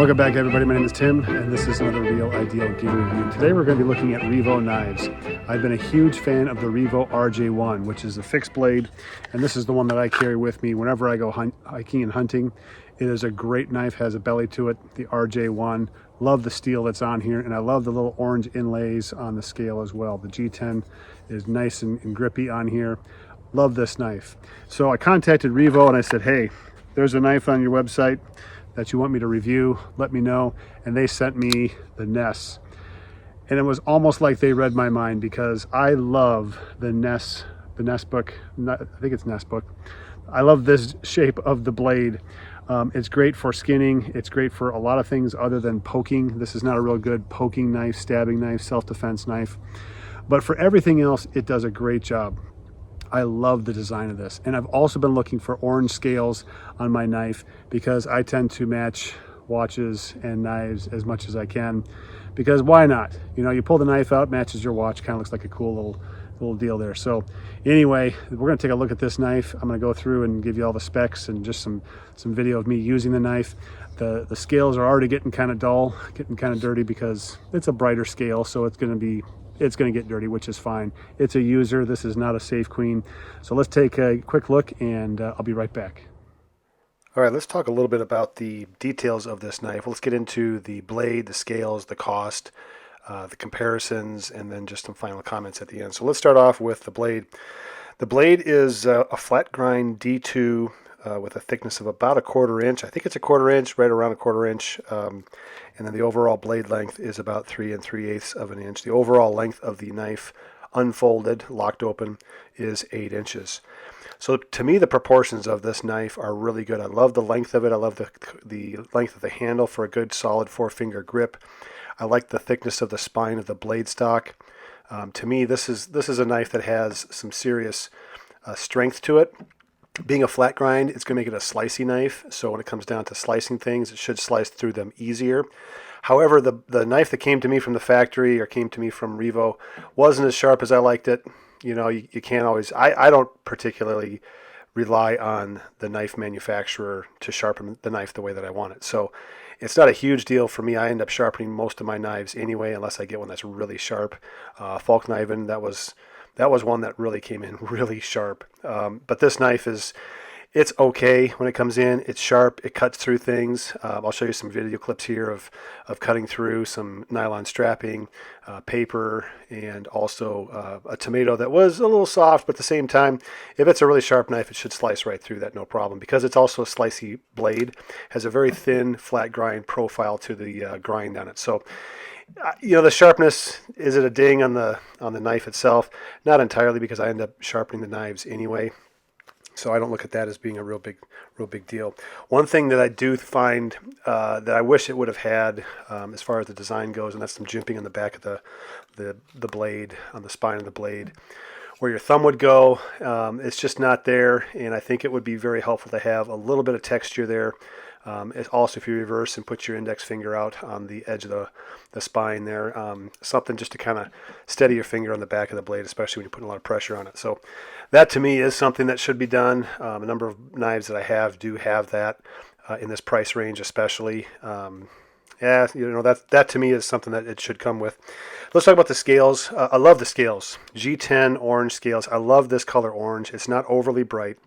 Welcome back, everybody. My name is Tim, and this is another Real Ideal Gear Review. Today we're going to be looking at Revo Knives. I've been a huge fan of the Revo RJ1, which is a fixed blade, and this is the one that I carry with me whenever I go hiking and hunting. It is a great knife, has a belly to it, the RJ1. Love the steel that's on here, and I love the little orange inlays on the scale as well. The G10 is nice and grippy on here. Love this knife. So I contacted Revo and I said, hey, there's a knife on your website that you want me to review, let me know. And they sent me the Ness. And it was almost like they read my mind because I love the Nessmuk, I think it's Nessmuk. I love this shape of the blade. It's great for skinning. It's great for a lot of things other than poking. This is not a real good poking knife, stabbing knife, self-defense knife. But for everything else, it does a great job. I love the design of this. And I've also been looking for orange scales on my knife because I tend to match watches and knives as much as I can, because why not? You know, you pull the knife out, matches your watch, kind of looks like a cool little deal there. So anyway, we're gonna take a look at this knife. I'm gonna go through and give you all the specs and just some video of me using the knife. The scales are already getting kind of dull, getting kind of dirty because it's a brighter scale, so it's gonna get dirty, which is fine. It's a user. This is not a safe queen. So let's take a quick look and I'll be right back. All right, let's talk a little bit about the details of this knife. Let's get into the blade, the scales, the cost, the comparisons, and then just some final comments at the end. So let's start off with the blade. The blade is a flat grind D2 with a thickness of about 1/4 inch. I think it's 1/4 inch, right around 1/4 inch. And then the overall blade length is about 3 3/8 of an inch. The overall length of the knife, unfolded, locked open, is 8 inches. So to me, the proportions of this knife are really good. I love the length of it. I love the length of the handle for a good solid 4-finger grip. I like the thickness of the spine of the blade stock. To me, this is a knife that has some serious strength to it. Being a flat grind, it's going to make it a slicey knife, so when it comes down to slicing things, it should slice through them easier. However, the knife that came to me from the factory or came to me from Revo wasn't as sharp as I liked it. You know, you can't always, I don't particularly rely on the knife manufacturer to sharpen the knife the way that I want it. So it's not a huge deal for me. I end up sharpening most of my knives anyway, unless I get one that's really sharp. Falk kniving, that was one that really came in really sharp. But this knife it's okay when it comes in. It's sharp. It cuts through things. I'll show you some video clips here of cutting through some nylon strapping, paper, and also a tomato that was a little soft, but at the same time, if it's a really sharp knife, it should slice right through that, no problem. Because it's also a slicey blade, has a very thin, flat grind profile to the grind on it. So you know, the sharpness, is it a ding on the knife itself? Not entirely, because I end up sharpening the knives anyway. So I don't look at that as being a real big deal. One thing that I do find that I wish it would have had as far as the design goes, and that's some jimping on the back of the blade, on the spine of the blade, where your thumb would go. It's just not there, and I think it would be very helpful to have a little bit of texture there. Also, if you reverse and put your index finger out on the edge of the spine there, something just to kind of steady your finger on the back of the blade, especially when you're putting a lot of pressure on it. So that to me is something that should be done. A number of knives that I have do have that in this price range, especially. Yeah, you know, that to me is something that it should come with. Let's talk about the scales. I love the scales. G10 orange scales. I love this color orange. It's not overly bright.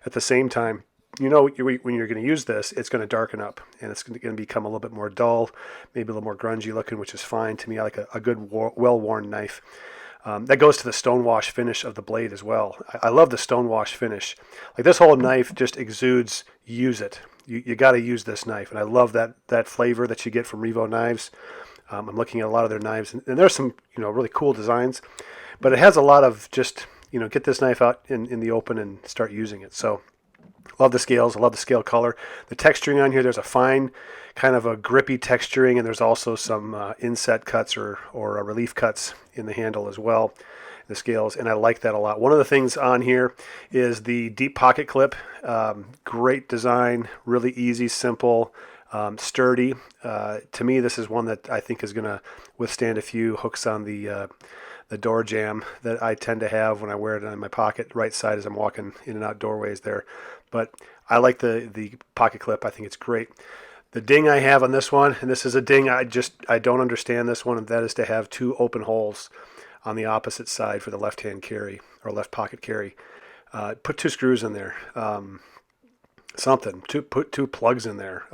At the same time, you know, when you're going to use this, it's going to darken up and it's going to become a little bit more dull, maybe a little more grungy looking, which is fine. To me, I like a good, well-worn knife. That goes to the stonewash finish of the blade as well. I love the stonewash finish. Like, this whole knife just exudes, use it. You got to use this knife. And I love that flavor that you get from Revo Knives. I'm looking at a lot of their knives, and there's some, you know, really cool designs, but it has a lot of just, you know, get this knife out in the open and start using it. So love the scales. I love the scale color. The texturing on here, there's a fine kind of a grippy texturing, and there's also some inset cuts or relief cuts in the handle as well, the scales, and I like that a lot. One of the things on here is the deep pocket clip. Great design, really easy, simple, sturdy. To me, this is one that I think is going to withstand a few hooks on the door jamb that I tend to have when I wear it in my pocket, right side as I'm walking in and out doorways there. But I like the pocket clip. I think it's great. The ding I have on this one, and this is a ding I don't understand this one, and that is to have two open holes on the opposite side for the left-hand carry or left pocket carry. Put two screws in there. Put two plugs in there.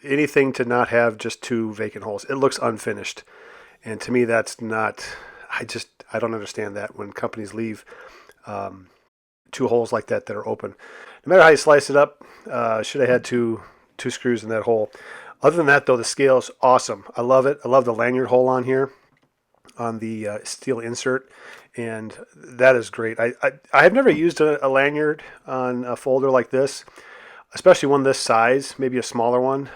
Anything to not have just two vacant holes. It looks unfinished, and to me that's not. I don't understand that when companies leave two holes like that are open. No matter how you slice it up, should have had two screws in that hole. Other than that, though, the scale is awesome. I love it. I love the lanyard hole on here on the steel insert, and that is great. I have never used a lanyard on a folder like this, especially one this size, maybe a smaller one.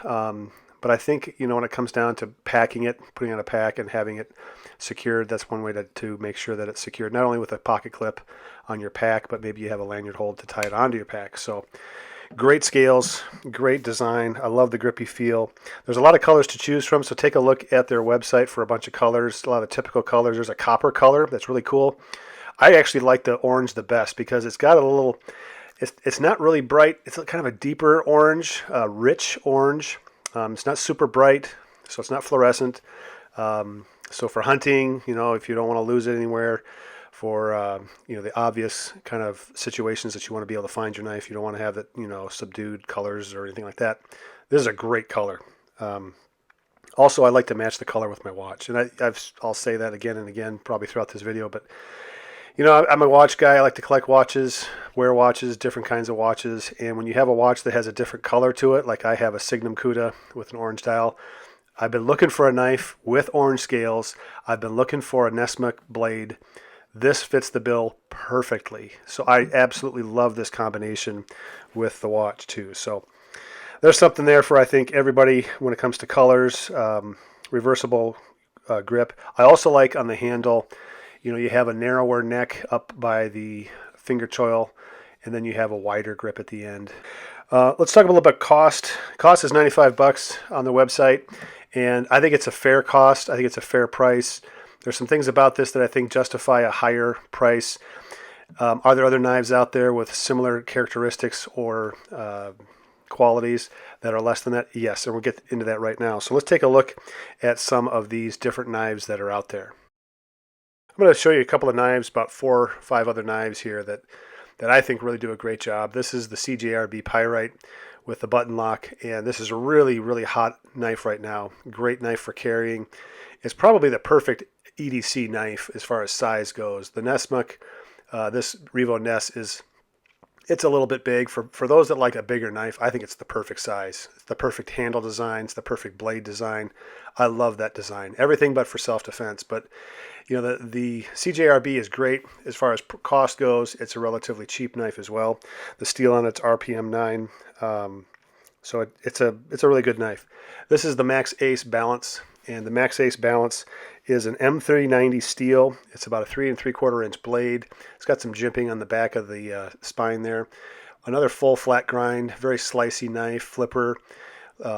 But I think, when it comes down to packing it, putting on a pack and having it secured, that's one way to make sure that it's secured, not only with a pocket clip on your pack, but maybe you have a lanyard hold to tie it onto your pack. So great scales, great design. I love the grippy feel. There's a lot of colors to choose from, so take a look at their website for a bunch of colors, a lot of typical colors. There's a copper color that's really cool. I actually like the orange the best because it's got a little, it's not really bright. It's kind of a deeper orange, rich orange. It's not super bright, so it's not fluorescent. So for hunting, if you don't want to lose it anywhere, for the obvious kind of situations that you want to be able to find your knife, you don't want to have it, subdued colors or anything like that. This is a great color. Also, I like to match the color with my watch, and I'll say that again and again, probably throughout this video. But I'm a watch guy. I like to collect watches, wear watches, different kinds of watches. And when you have a watch that has a different color to it, like I have a Signum Cuda with an orange dial, I've been looking for a knife with orange scales. I've been looking for a Nessmuk blade. This fits the bill perfectly. So I absolutely love this combination with the watch too. So there's something there for, I think, everybody when it comes to colors. Reversible grip. I also like on the handle, you have a narrower neck up by the finger choil, and then you have a wider grip at the end. Let's talk a little bit about cost. Cost is $95 on the website, and I think it's a fair cost. I think it's a fair price. There's some things about this that I think justify a higher price. Are there other knives out there with similar characteristics or qualities that are less than that? Yes, and we'll get into that right now. So let's take a look at some of these different knives that are out there. I'm going to show you a couple of knives, about 4 or 5 other knives here that I think really do a great job. This is the CJRB Pyrite with the button lock, and this is a really, really hot knife right now. Great knife for carrying. It's probably the perfect EDC knife as far as size goes. The Nessmuk, this REVO Ness, it's a little bit big. For those that like a bigger knife, I think it's the perfect size. It's the perfect handle design. It's the perfect blade design. I love that design. Everything but for self-defense. But the CJRB is great as far as cost goes. It's a relatively cheap knife as well. The steel on it's RPM 9. So it's a really good knife. This is the Max Ace Balance, and the Max Ace Balance is an M390 steel. It's about a 3 3/4 inch blade. It's got some jimping on the back of the spine there. Another full flat grind, very slicey knife, flipper,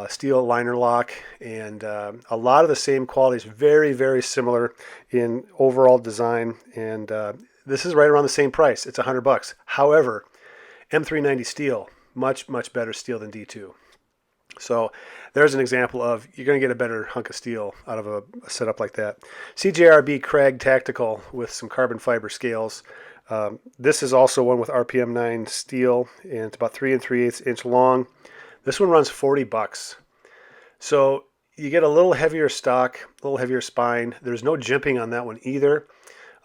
steel liner lock, and a lot of the same qualities. Very, very similar in overall design, and this is right around the same price. It's $100. However, M390 steel, much, much better steel than D2. So there's an example of you're going to get a better hunk of steel out of a setup like that. CJRB Krag Tactical with some carbon fiber scales. This is also one with RPM 9 steel, and it's about 3 3/8 inch long. This one runs $40. So you get a little heavier stock, a little heavier spine. There's no jimping on that one either.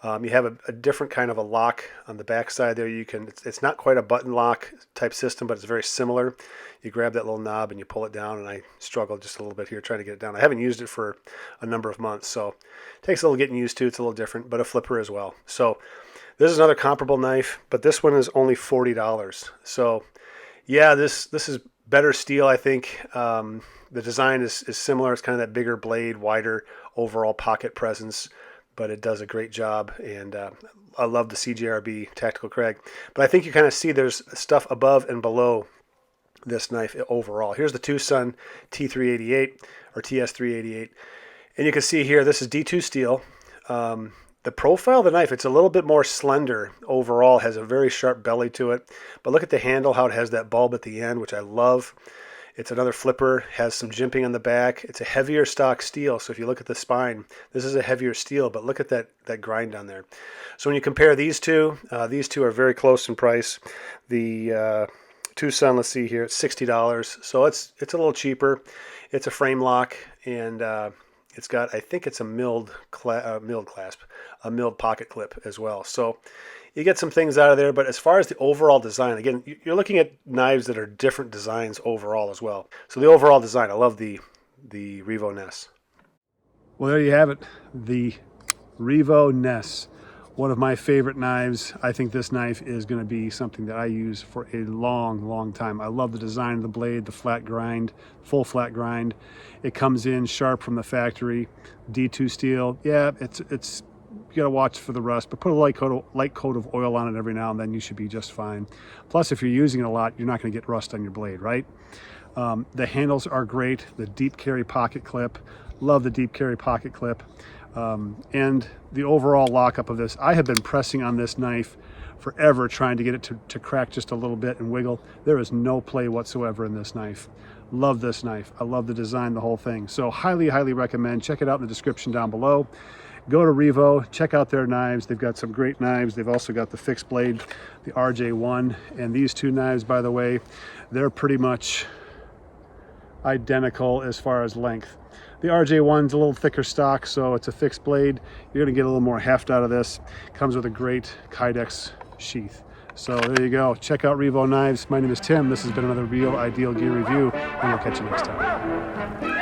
You have a different kind of a lock on the back side there. It's not quite a button lock type system, but it's very similar. You grab that little knob and you pull it down, and I struggled just a little bit here trying to get it down. I haven't used it for a number of months, so it takes a little getting used to. It's a little different, but a flipper as well. So this is another comparable knife, but this one is only $40. So yeah, this is better steel, I think. The design is similar. It's kind of that bigger blade, wider overall pocket presence, but it does a great job, and I love the CJRB Tactical Krag. But I think you kind of see there's stuff above and below this knife overall. Here's the Tucson T388 or TS388, and you can see here this is D2 steel. The profile of the knife, it's a little bit more slender overall, has a very sharp belly to it, but look at the handle, how it has that bulb at the end, which I love. It's another flipper, has some jimping on the back. It's a heavier stock steel, so if you look at the spine, this is a heavier steel, but look at that grind down there. So when you compare these two are very close in price. The Tucson, let's see here, it's $60, so it's a little cheaper. It's a frame lock, and it's got, I think it's a milled clasp, a milled pocket clip as well. So you get some things out of there, but as far as the overall design, again, you're looking at knives that are different designs overall as well. So the overall design, I love the Revo Ness. Well, there you have it, the Revo Ness. One of my favorite knives. I think this knife is going to be something that I use for a long, long time. I love the design of the blade, the flat grind, full flat grind. It comes in sharp from the factory, D2 steel. Yeah, it's you got to watch for the rust, but put a light coat of oil on it every now and then. You should be just fine. Plus, if you're using it a lot, you're not going to get rust on your blade, right? The handles are great. The deep carry pocket clip. Love the deep carry pocket clip. And the overall lockup of this. I have been pressing on this knife forever, trying to get it to crack just a little bit and wiggle. There is no play whatsoever in this knife. Love this knife. I love the design, the whole thing. So highly, highly recommend. Check it out in the description down below. Go to Revo, check out their knives. They've got some great knives. They've also got the fixed blade, the RJ1. And these two knives, by the way, they're pretty much identical as far as length. The RJ1's a little thicker stock, so it's a fixed blade. You're gonna get a little more heft out of this. Comes with a great Kydex sheath. So there you go. Check out Revo Knives. My name is Tim. This has been another Real Ideal Gear Review, and we'll catch you next time.